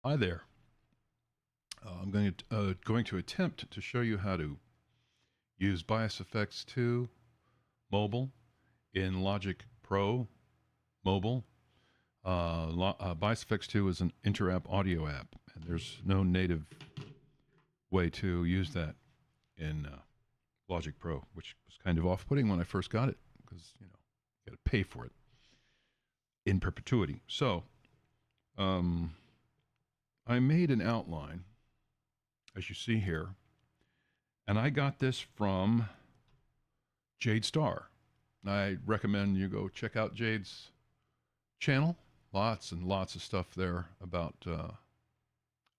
Hi there. I'm going to attempt to show you how to use BiasFX2 mobile in Logic Pro mobile. BiasFX2 is an inter-app audio app, and there's no native way to use that in Logic Pro, which was kind of off-putting when I first got it because you got to pay for it in perpetuity. So um, I made an outline, as you see here, and I got this from Jade Star. I recommend you go check out Jade's channel. Lots and lots of stuff there about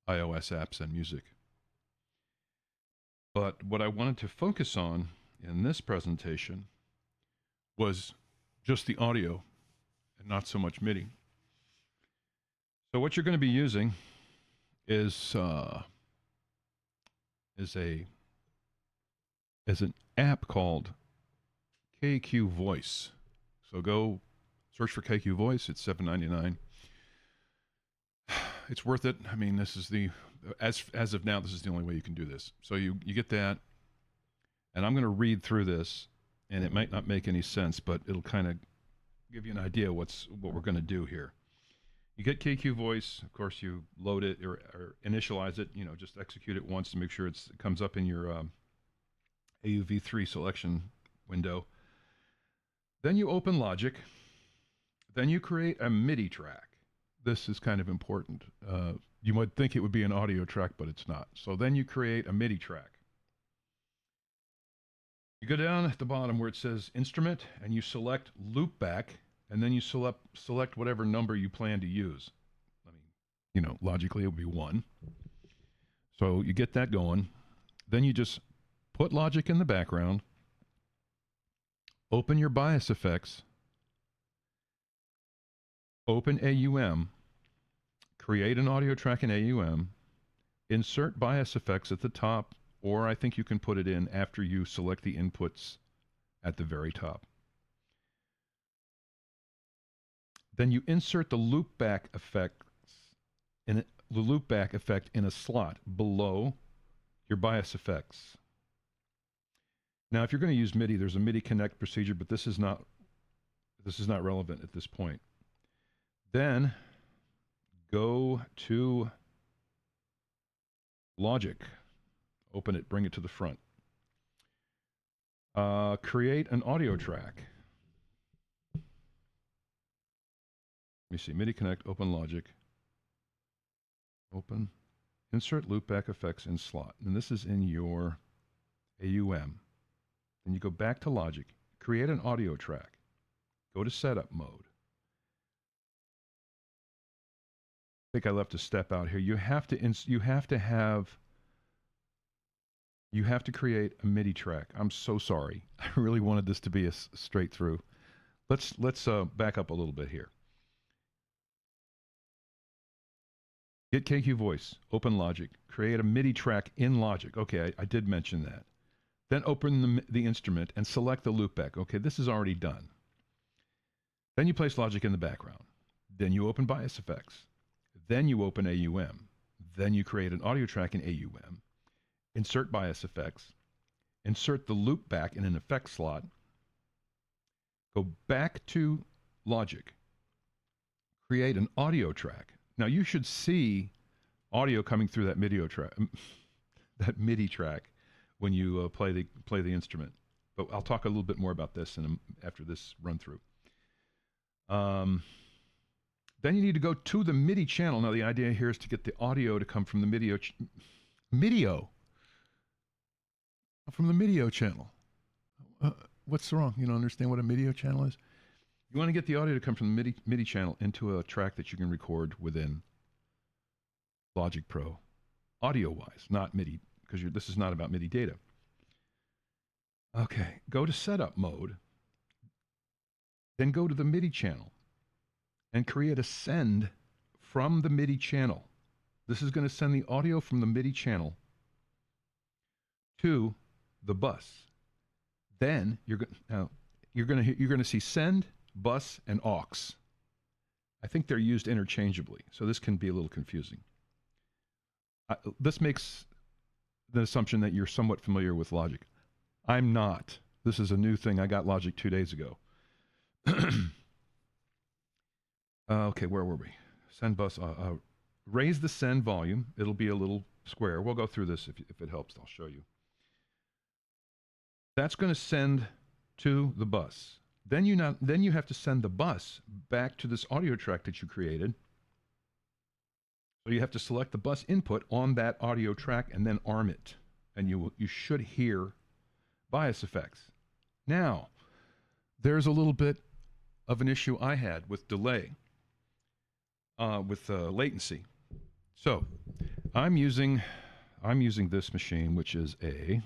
iOS apps and music. But what I wanted to focus on in this presentation was just the audio and not so much MIDI. So what you're going to be using is an app called KQ Voice. So go search for KQ Voice. It's $7.99. It's worth it. I mean, this is as of now, this is the only way you can do this. So you get that, and I'm going to read through this, and it might not make any sense, but it'll kind of give you an idea what we're going to do here. You get KQ Voice. Of course, you load it or initialize it. Just execute it once to make sure it comes up in your AUV3 selection window. Then you open Logic. Then you create a MIDI track. This is kind of important. You might think it would be an audio track, but it's not. So then you create a MIDI track. You go down at the bottom where it says Instrument, and you select Loopback, and then you select whatever number you plan to use. I mean, logically it would be 1. So you get that going. Then you just put Logic in the background, open your BiasFX, open AUM, create an audio track in AUM, insert BiasFX at the top, or I think you can put it in after you select the inputs at the very top. Then you insert the loopback effect in a slot below your BiasFX. Now, if you're going to use MIDI, there's a MIDI connect procedure, but this is not relevant at this point. Then go to Logic, open it, bring it to the front. Create an audio track. Let me see, MIDI connect, open Logic, open, insert loopback effects in slot. And this is in your AUM. Then you go back to Logic, create an audio track, go to setup mode. I think I left a step out here. You have to create a MIDI track. I'm so sorry. I really wanted this to be a straight through. Let's back up a little bit here. Get KQ Voice, open Logic, create a MIDI track in Logic. Okay, I did mention that. Then open the instrument and select the loopback. Okay, this is already done. Then you place Logic in the background. Then you open BiasFX. Then you open AUM. Then you create an audio track in AUM. Insert BiasFX. Insert the loopback in an effect slot. Go back to Logic. Create an audio track. Now you should see audio coming through that MIDI track when you play the instrument. But I'll talk a little bit more about this after this run through. Then you need to go to the MIDI channel. Now the idea here is to get the audio to come from the MIDI channel. What's wrong? You don't understand what a MIDI channel is? You want to get the audio to come from the MIDI channel into a track that you can record within Logic Pro, audio-wise, not MIDI, because this is not about MIDI data. Okay, go to setup mode, then go to the MIDI channel and create a send from the MIDI channel. This is going to send the audio from the MIDI channel to the bus. Then you're going to see send, bus, and aux. I think they're used interchangeably, so this can be a little confusing. This makes the assumption that you're somewhat familiar with Logic. I'm not. This is a new thing. I got Logic 2 days ago. Okay, where were we? Send bus. Raise the send volume. It'll be a little square. We'll go through this if it helps. I'll show you. That's going to send to the bus. Then you have to send the bus back to this audio track that you created. So you have to select the bus input on that audio track and then arm it, and you should hear BiasFX. Now, there's a little bit of an issue I had with delay, with latency. So I'm using this machine, which is a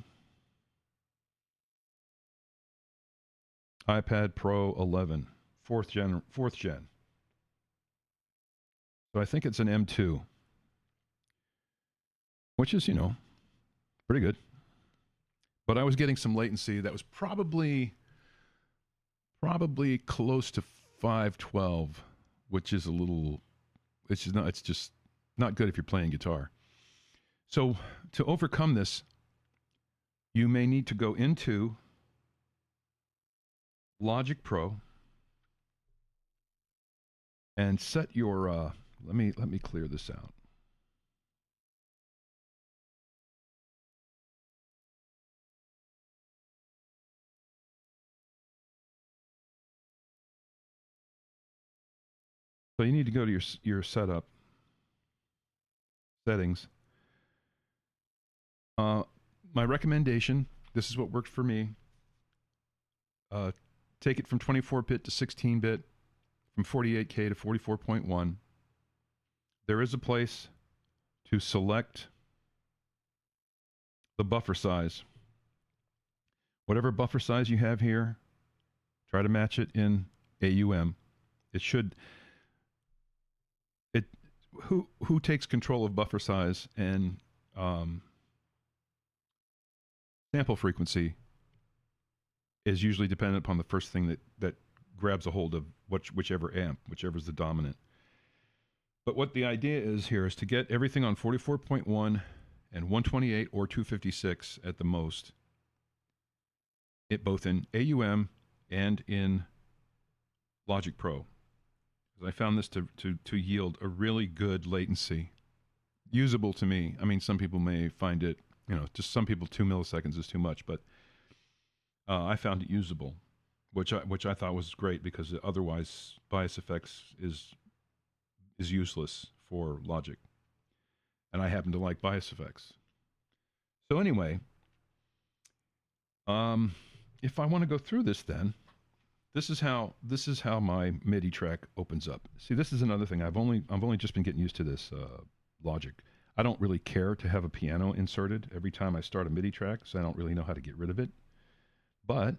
iPad Pro 11, fourth gen. So I think it's an M2, which is, pretty good. But I was getting some latency that was probably close to 512, which is it's just not good if you're playing guitar. So to overcome this, you may need to go into LogicPro and set your let me clear this out. So you need to go to your setup settings. My recommendation, this is what worked for me. Take it from 24-bit to 16-bit, from 48K to 44.1. There is a place to select the buffer size. Whatever buffer size you have here, try to match it in AUM. It should... Who takes control of buffer size and sample frequency is usually dependent upon the first thing that grabs a hold of whichever amp, whichever's the dominant. But what the idea is here is to get everything on 44.1 and 128 or 256 at the most, both in AUM and in LogicPro. I found this to yield a really good latency, usable to me. I mean, some people may find it, just some people 2 milliseconds is too much, but I found it usable, which I thought was great because otherwise BiasFX is useless for Logic, and I happen to like BiasFX. So anyway, if I want to go through this, then this is how my MIDI track opens up. See, this is another thing. I've only just been getting used to this Logic. I don't really care to have a piano inserted every time I start a MIDI track, so I don't really know how to get rid of it. But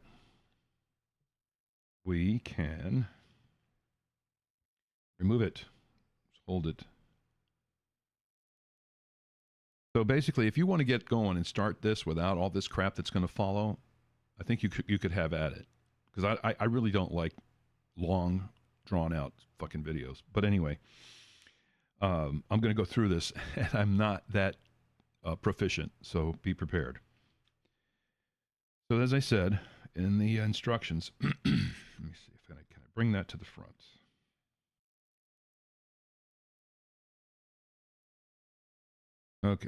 we can remove it. Just hold it. So basically, if you want to get going and start this without all this crap that's going to follow, I think you could have at it. Because I really don't like long, drawn-out fucking videos. But anyway, I'm going to go through this, and I'm not that proficient, so be prepared. So as I said in the instructions, let me see if can I bring that to the front. Okay.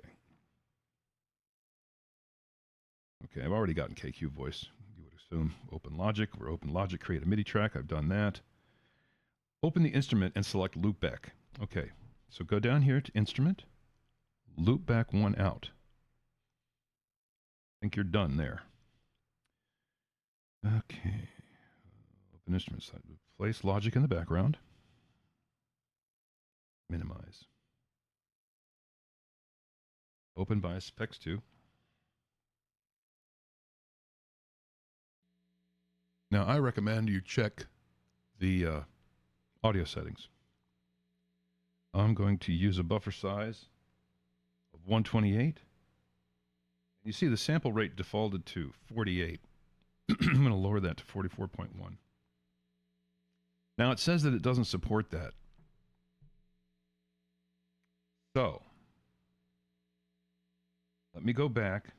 Okay, I've already gotten KQ voice. Assume open Logic. We're open Logic, create a MIDI track. I've done that. Open the instrument and select Loopback. Okay, so go down here to Instrument, Loopback 1 out. I think you're done there. Okay, open instrument side. Place Logic in the background. Minimize. Open BiasFX2. Now, I recommend you check the audio settings. I'm going to use a buffer size of 128. You see the sample rate defaulted to 48. I'm going to lower that to 44.1. Now, it says that it doesn't support that. So, me go back.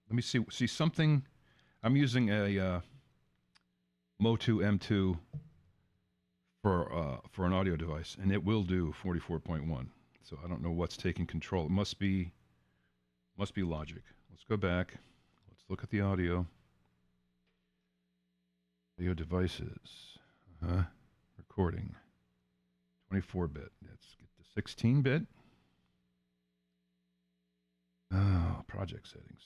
Let me see something. I'm using a Motu M2 for an audio device, and it will do 44.1. So I don't know what's taking control. It must be Logic. Let's go back. Let's look at the audio. Audio devices. Recording. 24-bit. Let's get to 16-bit. Oh, project settings.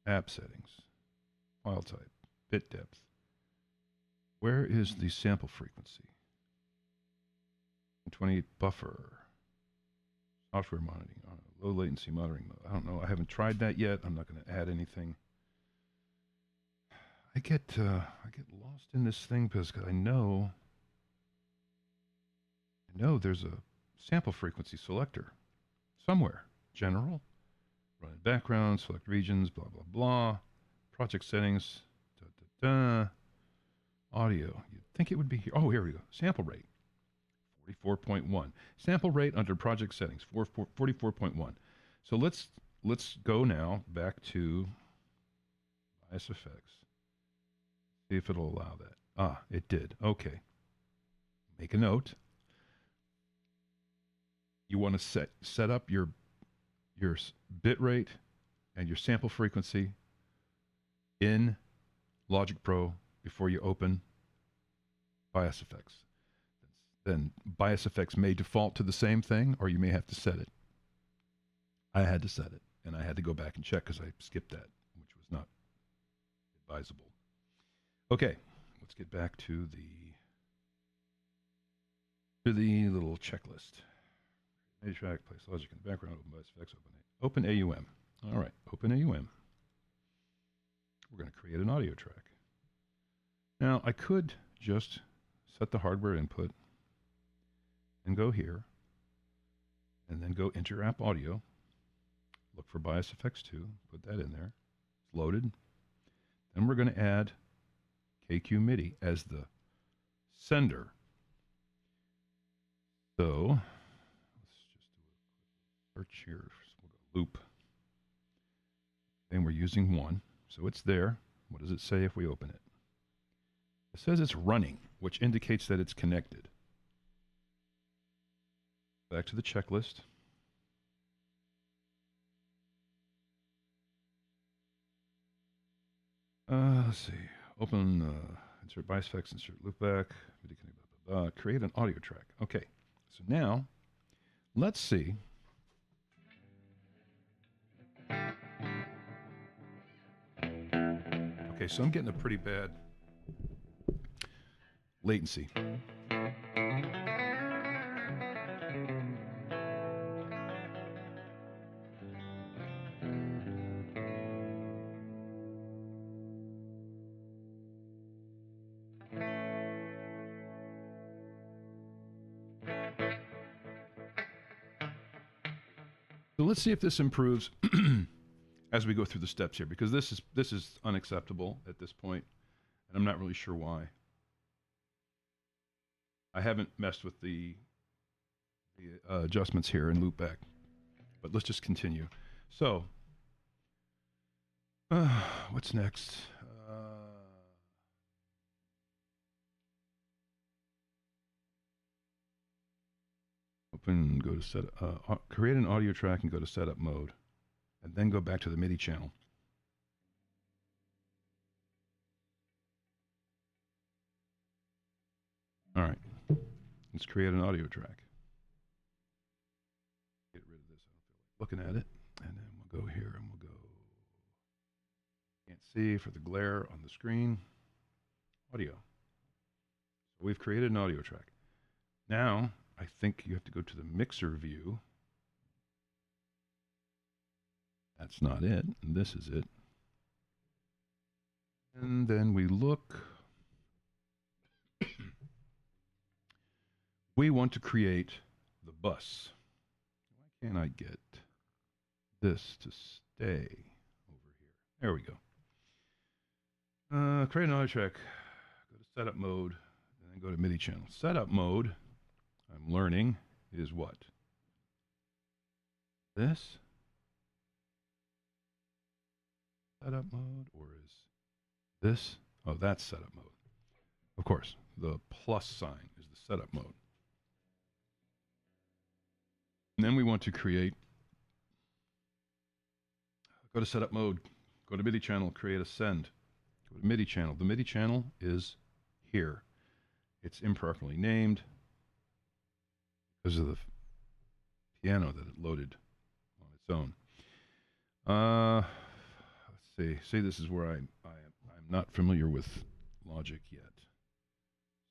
App settings. File type. Bit depth. Where is the sample frequency? 28 buffer. Software monitoring. Low latency monitoring mode. I don't know. I haven't tried that yet. I'm not going to add anything. I get lost in this thing because I know there's a sample frequency selector somewhere. General, run in background, select regions, blah blah blah. Project settings, audio. You'd think it would be here. Oh, here we go. Sample rate, 44.1. Sample rate under project settings, 44.1. So let's go now back to BiasFX. See if it'll allow that. Ah, it did. Okay. Make a note. You want to set up your bit rate and your sample frequency in LogicPro before you open BiasFX. Then BiasFX may default to the same thing, or you may have to set it. I had to set it, and I had to go back and check because I skipped that, which was not advisable. Okay, let's get back to the little checklist. A track, place logic in the background, open BiasFX, open AUM. All right, open AUM. We're going to create an audio track. Now, I could just set the hardware input and go here, and then go enter app audio, look for BiasFX2, put that in there, it's loaded. Then we're going to add KQ Midi as the sender. So let's just do a search here. We'll go loop. And we're using 1. So it's there. What does it say if we open it? It says it's running, which indicates that it's connected. Back to the checklist. Let's see. Open, insert BiasFX, insert Loopback, create an audio track. Okay, so now let's see. Okay, so I'm getting a pretty bad latency. So let's see if this improves as we go through the steps here, because this is unacceptable at this point, and I'm not really sure why. I haven't messed with the adjustments here in Loopback, but let's just continue. So, what's next? Open, go to set, create an audio track and go to setup mode, and then go back to the MIDI channel. All right, let's create an audio track. Get rid of this, I don't feel like looking at it, and then we'll go here and we'll go, can't see for the glare on the screen, audio. So we've created an audio track. Now, I think you have to go to the mixer view. That's not it, and this is it. And then we look. We want to create the bus. Why can't I get this to stay over here? There we go. Create an audio track. Go to setup mode, and then go to MIDI channel. Setup mode, I'm learning, is what? This? setup mode, or is this? Oh, that's setup mode. Of course, the plus sign is the setup mode. And then we want to create, go to setup mode, go to MIDI channel, create a send. Go to MIDI channel. The MIDI channel is here. It's improperly named because of the piano that it loaded on its own. Let's see. See, this is where I'm not familiar with Logic yet.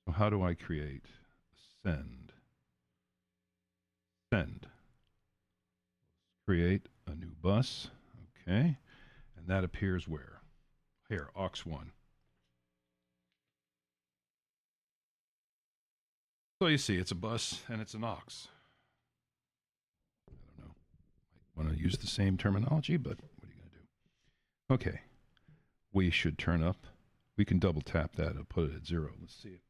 So how do I create a send? Send. Create a new bus. Okay. And that appears where? Here, aux1. So you see, it's a bus and it's an aux. I don't know. Might want to use the same terminology, but what are you going to do? Okay. We should turn up. We can double tap that and put it at 0. Let's see it.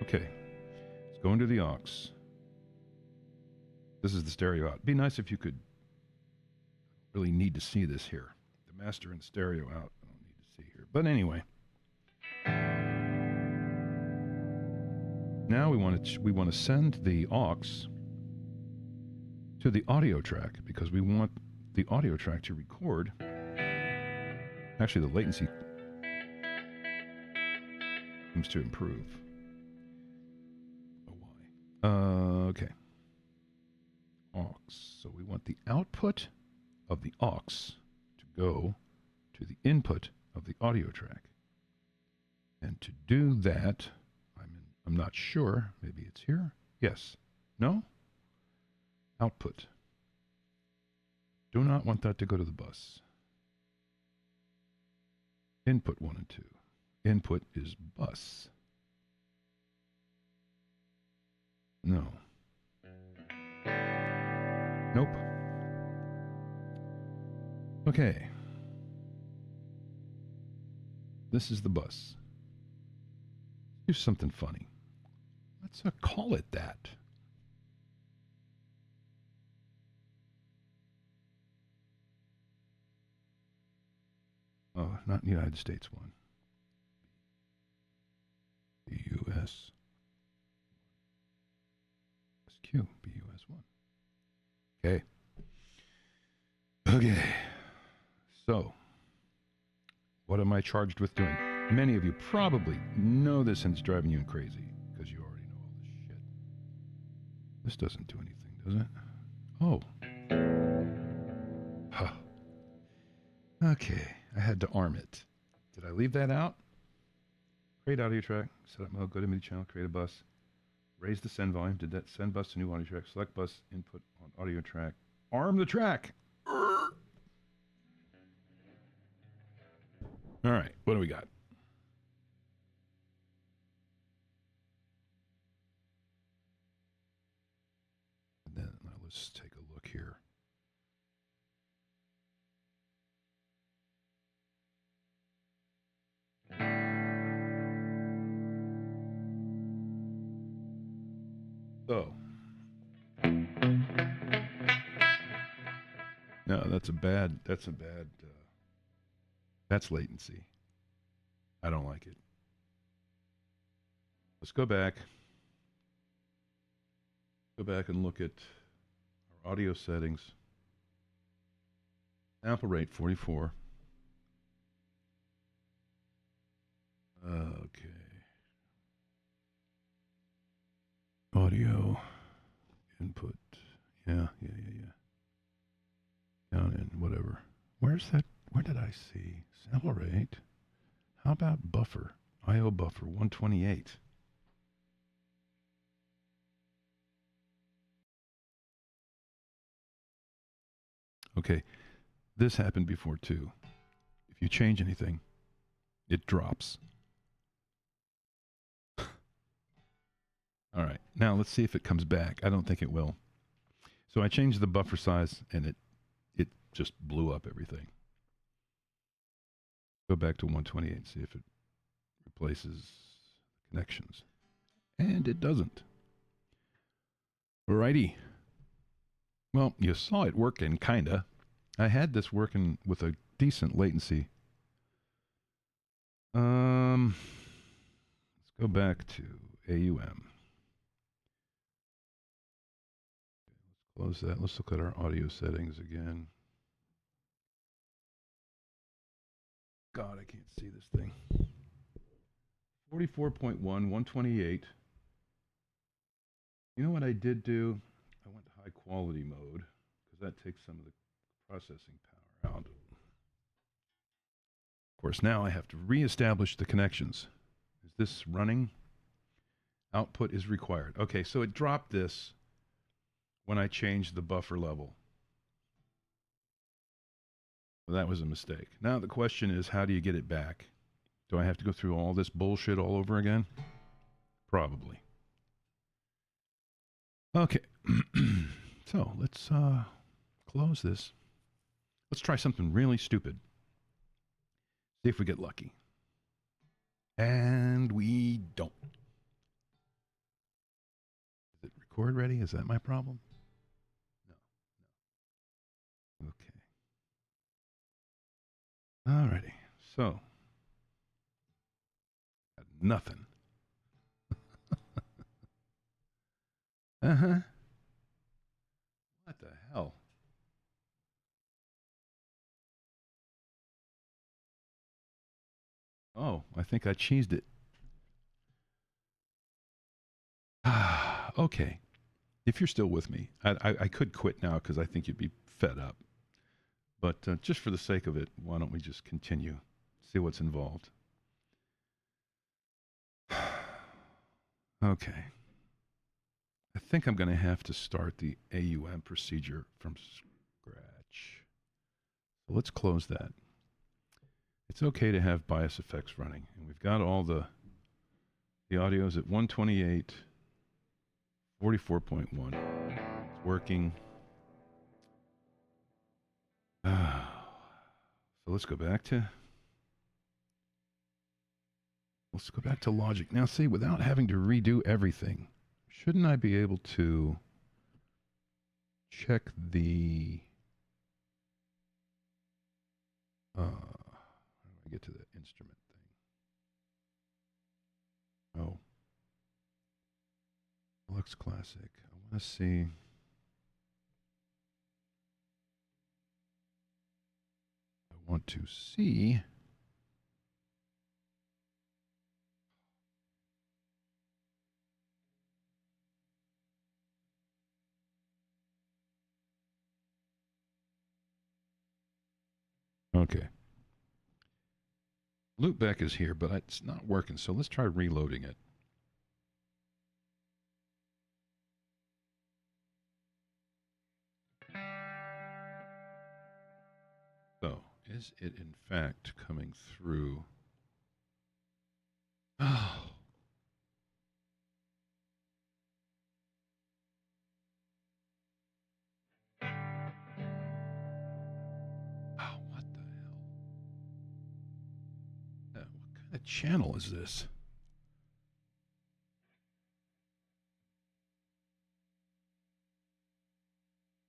Okay. Let's go into the aux. This is the stereo out. It'd be nice if you could really need to see this here. The master and stereo out, I don't need to see here. But anyway. Now we want to send the aux to the audio track because we want the audio track to record. Actually, the latency seems to improve. Oh, why? Okay. Aux. So we want the output of the aux to go to the input of the audio track. And to do that, I'm not sure. Maybe it's here. Yes. No? Output. Do not want that to go to the bus. Input 1 and 2. Input is bus. No. Nope. Okay. This is the bus. Do something funny. Let's call it that. Oh, not United States one. BUS. SQ. BUS1. Okay. Okay. So, what am I charged with doing? Many of you probably know this and it's driving you crazy because you already know all this shit. This doesn't do anything, does it? Oh. Huh. Okay. I had to arm it. Did I leave that out? Create audio track. Setup mode. Go to MIDI channel. Create a bus. Raise the send volume. Did that send bus to new audio track. Select bus input on audio track. Arm the track. All right. What do we got? And then let's take a look here. So, no, that's latency. I don't like it. Let's go back. Go back and look at our audio settings. Sample rate 44. Okay. Audio input. Yeah. Down in whatever. Where's that? Where did I see sample rate? How about buffer? IO buffer 128. Okay, this happened before too. If you change anything, it drops. All right, now let's see if it comes back. I don't think it will. So I changed the buffer size and it just blew up everything. Go back to 128 and see if it replaces connections. And it doesn't. Alrighty. Well, you saw it working, kinda. I had this working with a decent latency. Let's go back to AUM. Close that. Let's look at our audio settings again. God, I can't see this thing. 44.1, 128. You know what I did do? I went to high quality mode because that takes some of the processing power out. Of course, now I have to reestablish the connections. Is this running? Output is required. Okay, so it dropped this when I changed the buffer level. Well, that was a mistake. Now the question is, how do you get it back? Do I have to go through all this bullshit all over again? Probably. Okay. So let's close this. Let's try something really stupid. See if we get lucky. And we don't. Is it record ready? Is that my problem? No. Okay. Alrighty. So. Got nothing. Uh-huh. What the hell? Oh, I think I cheesed it. Okay. If you're still with me, I could quit now because I think you'd be fed up. But just for the sake of it, why don't we just continue? See what's involved. Okay. I think I'm going to have to start the AUM procedure from scratch. So let's close that. It's okay to have BiasFX running. And we've got all the audios at 128, 44.1. It's working. So let's go back to Logic. Now see, without having to redo everything, shouldn't I be able to check the how do I get to the instrument thing? Oh. Lux Classic. I want to see. I want to see. Okay. Loopback is here, but it's not working, so let's try reloading it. So, is it in fact coming through? Oh. Oh, what the hell? What kind of channel is this?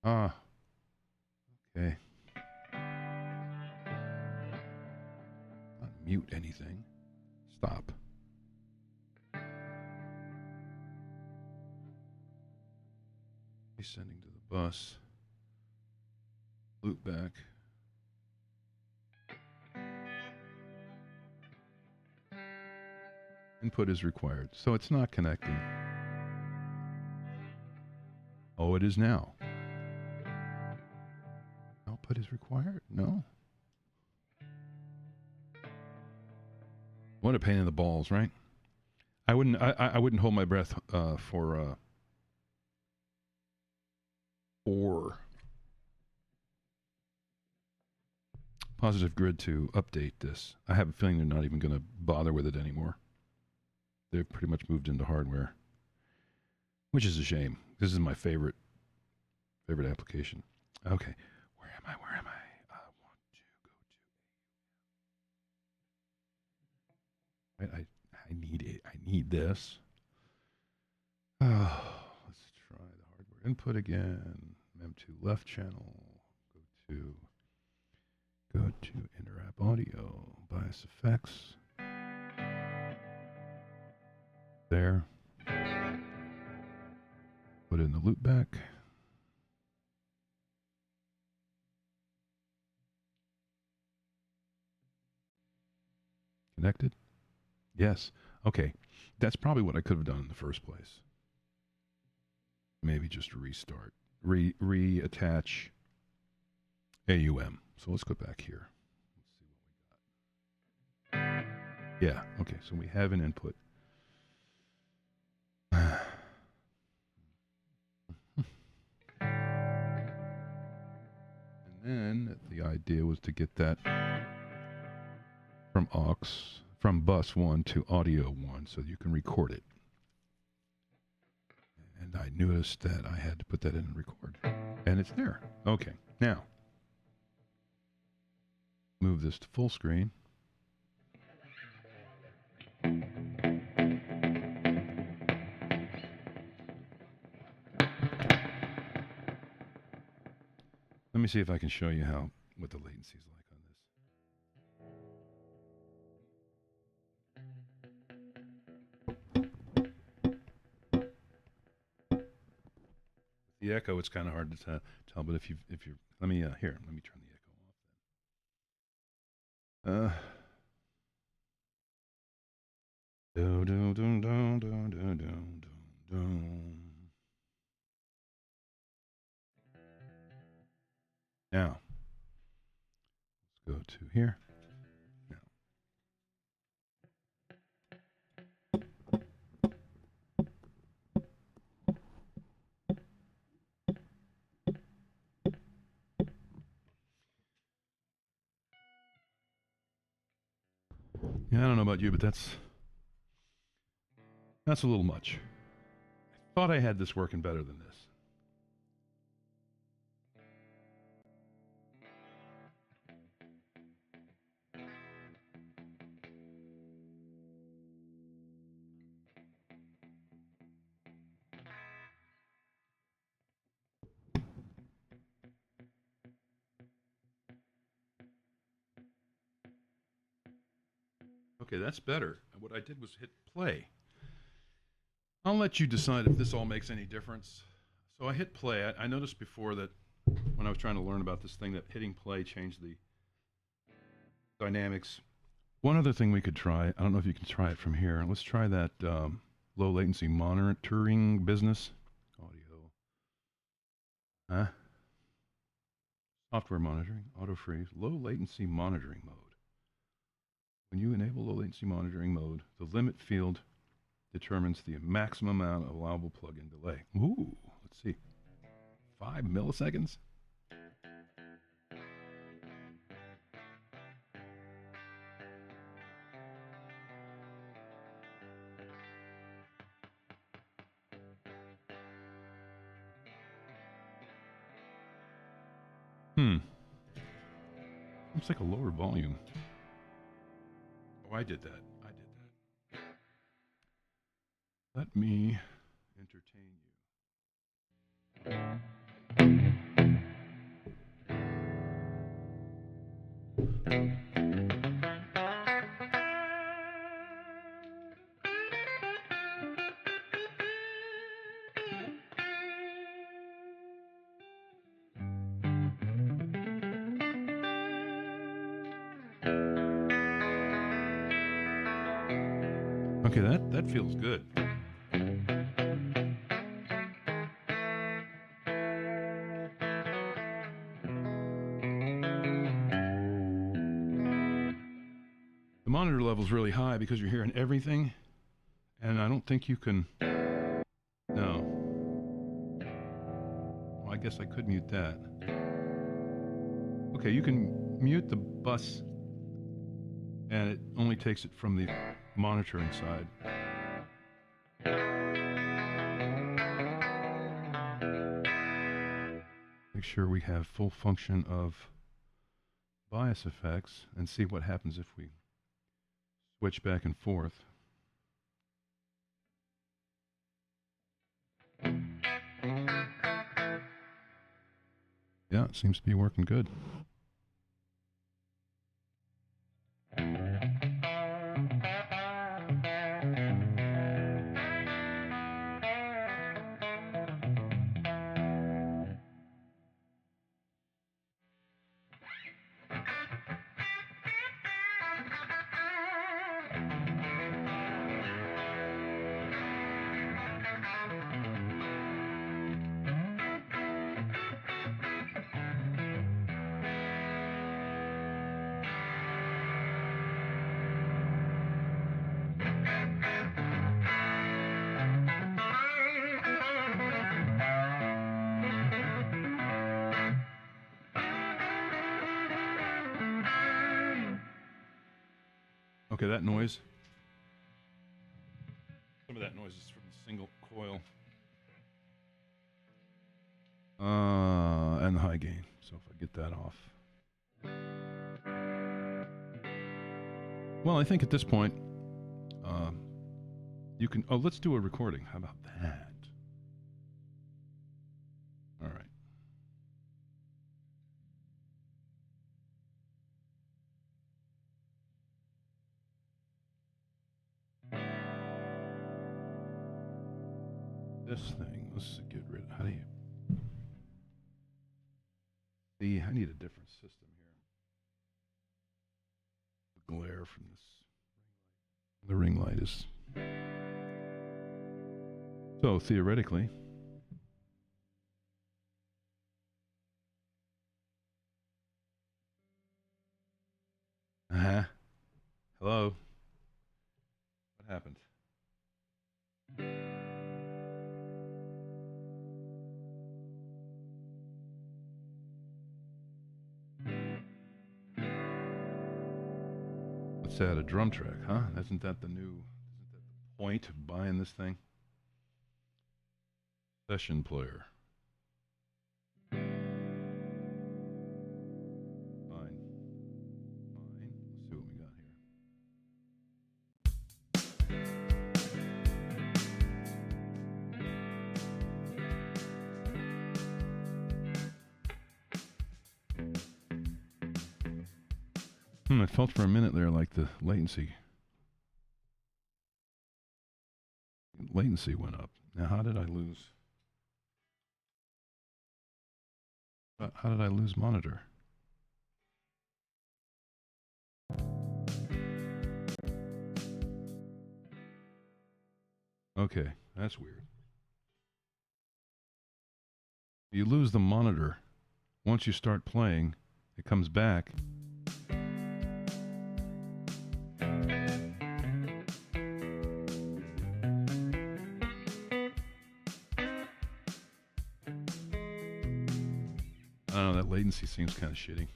Ah. Okay. Not mute anything. Stop. Sending to the bus. Loopback. Input is required. So it's not connecting. Oh, it is now. Output is required? No. What a pain in the balls, right? I wouldn't hold my breath for Positive Grid to update this. I have a feeling they're not even going to bother with it anymore. They've pretty much moved into hardware, which is a shame. This is my favorite application. Okay, where am I? I want to go to. I need it. I need this. let's try the hardware input again. M2 left channel. Go to InterApp Audio. BiasFX. There. Put in the loopback. Connected? Yes. Okay. That's probably what I could have done in the first place. Maybe just restart. Reattach AUM. So let's go back here. Let's see what we got. Yeah. Okay. So we have an input. And then the idea was to get that from bus 1 to audio 1 so you can record it. And I noticed that I had to put that in and record. And it's there. Okay. Now, move this to full screen. Let me see if I can show you what the latency is like on this. The echo, it's kind of hard to tell, but if you're, let me turn the echo off. Now, let's go to here. Now. Yeah, I don't know about you, but that's a little much. I thought I had this working better than this. Okay, that's better. What I did was hit play. I'll let you decide if this all makes any difference. So I hit play. I noticed before that when I was trying to learn about this thing that hitting play changed the dynamics. One other thing we could try, I don't know if you can try it from here. Let's try that low latency monitoring business. Audio. Huh? Software monitoring, auto freeze, low latency monitoring mode. When you enable low latency monitoring mode, the limit field determines the maximum amount of allowable plug-in delay. Ooh, let's see. 5 milliseconds? Looks like a lower volume. Oh, I did that. Let me entertain you. Okay, that feels good. The monitor level is really high because you're hearing everything, and I don't think you can. No. Well, I guess I could mute that. Okay, you can mute the bus, and it only takes it from the monitoring side. Make sure we have full function of BiasFX and see what happens if we switch back and forth. Yeah, it seems to be working good. Okay, that noise. Some of that noise is from the single coil. And the high gain. So if I get that off. Well, I think at this point, you can... Oh, let's do a recording. How about that? All right. This thing, let's get rid of... How do you... See, I need a different system here. The glare from this... The ring light is... So, theoretically... Uh-huh. Hello? What happened? Let's add a drum track, huh? Isn't that the point of buying this thing? Session player. Fine. Fine. Let's see what we got here. It felt for a minute there like the latency went up. Now, how did I lose? How did I lose monitor? Okay, that's weird. You lose the monitor. Once you start playing, it comes back. I don't know, that latency seems kind of shitty.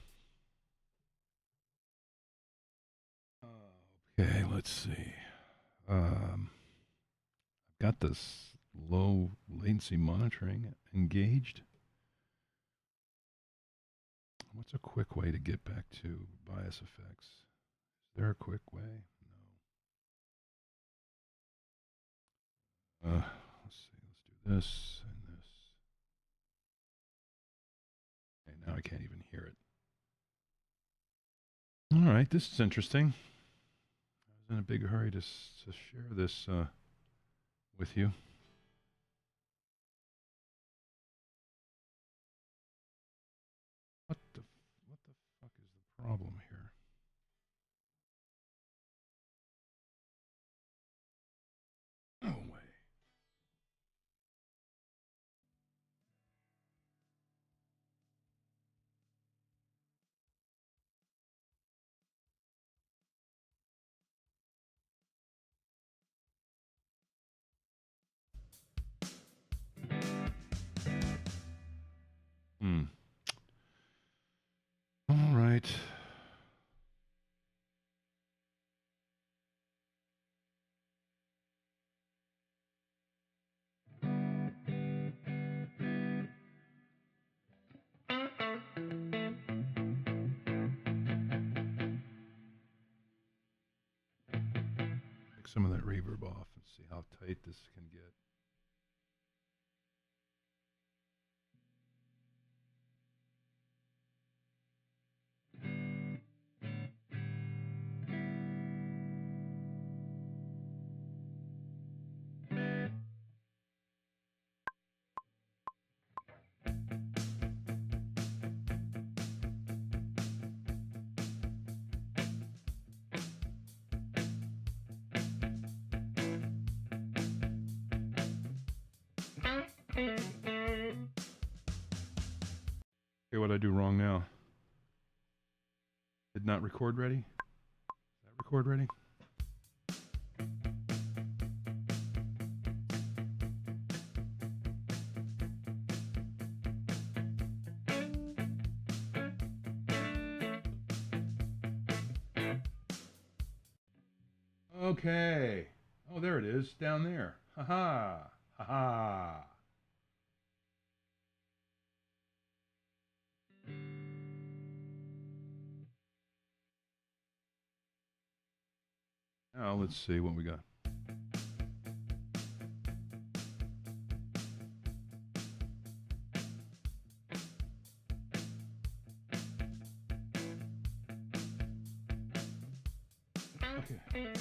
Okay, let's see. I've got this low latency monitoring engaged. What's a quick way to get back to BiasFX? Is there a quick way? No. Let's see. Let's do this and this. Okay, now I can't even hear it. All right, this is interesting. I was in a big hurry to share this with you. What the fuck is the problem here? No way. All right. Take some of that reverb off and see how tight this can get. Okay, what I do wrong now? Did not record ready? Is that record ready? Okay. Oh, there it is, down there. Ha ha. Ha ha. Now let's see what we got. Okay.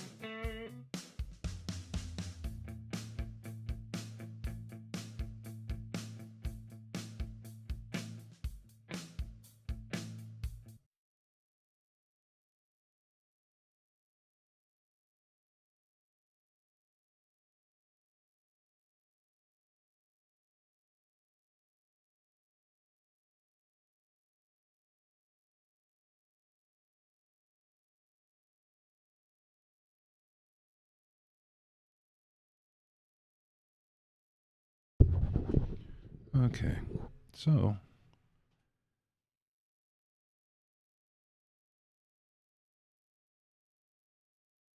Okay. So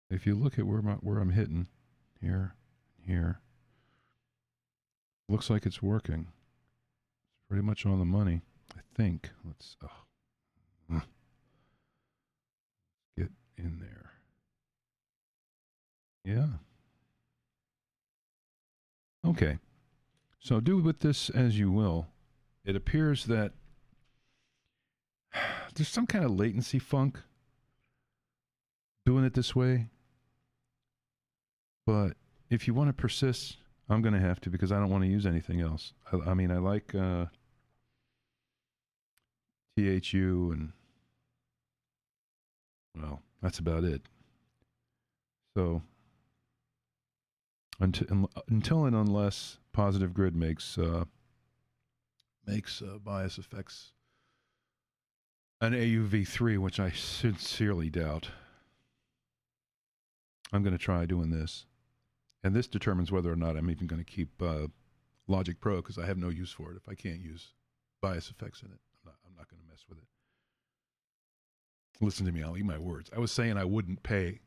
if you look at where I'm hitting here, here, looks like it's working. It's pretty much on the money, I think. Let's get in there. Yeah. Okay. So do with this as you will. It appears that there's some kind of latency funk doing it this way. But if you want to persist, I'm going to have to because I don't want to use anything else. I mean, I like THU and, well, that's about it. So until and unless Positive Grid makes BiasFX an AUV3, which I sincerely doubt, I'm going to try doing this. And this determines whether or not I'm even going to keep LogicPro because I have no use for it if I can't use BiasFX in it. I'm not going to mess with it. Listen to me, I'll eat my words. I was saying I wouldn't pay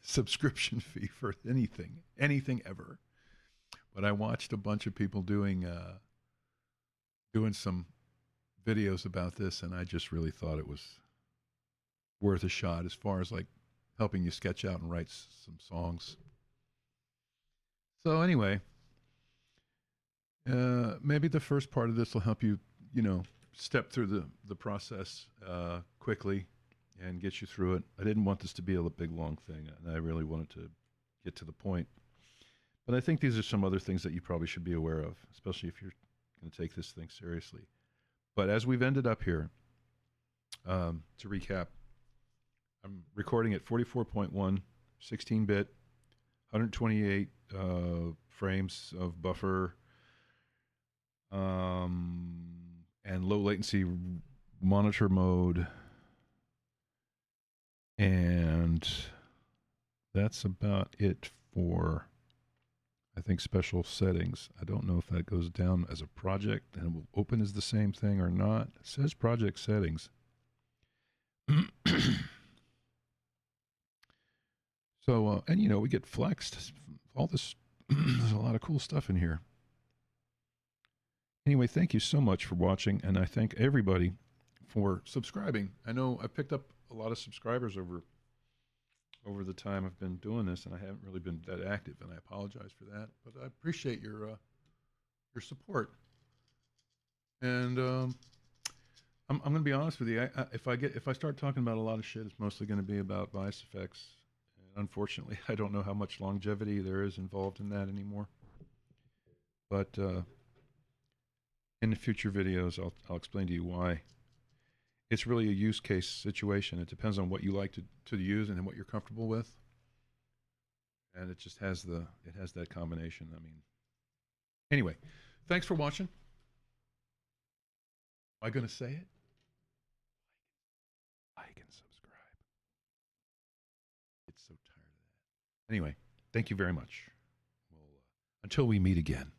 subscription fee for anything ever. But I watched a bunch of people doing some videos about this, and I just really thought it was worth a shot as far as like helping you sketch out and write some songs. So anyway, maybe the first part of this will help you, step through the process quickly and get you through it. I didn't want this to be a big, long thing, and I really wanted to get to the point. But I think these are some other things that you probably should be aware of, especially if you're going to take this thing seriously. But as we've ended up here, to recap, I'm recording at 44.1, 16-bit, 128 frames of buffer, and low latency monitor mode. And that's about it for, I think, special settings. I don't know if that goes down as a project and will open as the same thing or not. It says project settings. So, and we get flexed. All this, there's a lot of cool stuff in here. Anyway, thank you so much for watching, and I thank everybody for subscribing. I know I picked up a lot of subscribers over the time I've been doing this, and I haven't really been that active, and I apologize for that. But I appreciate your support. And I'm going to be honest with you. If I start talking about a lot of shit, it's mostly going to be about BiasFX. And unfortunately, I don't know how much longevity there is involved in that anymore. But in the future videos, I'll explain to you why. It's really a use case situation. It depends on what you like to use and what you're comfortable with. And it just has that combination. I mean, anyway, Thanks for watching. Am I going to say it? Like and subscribe. It's so tired of that. Anyway, thank you very much. Well, until we meet again.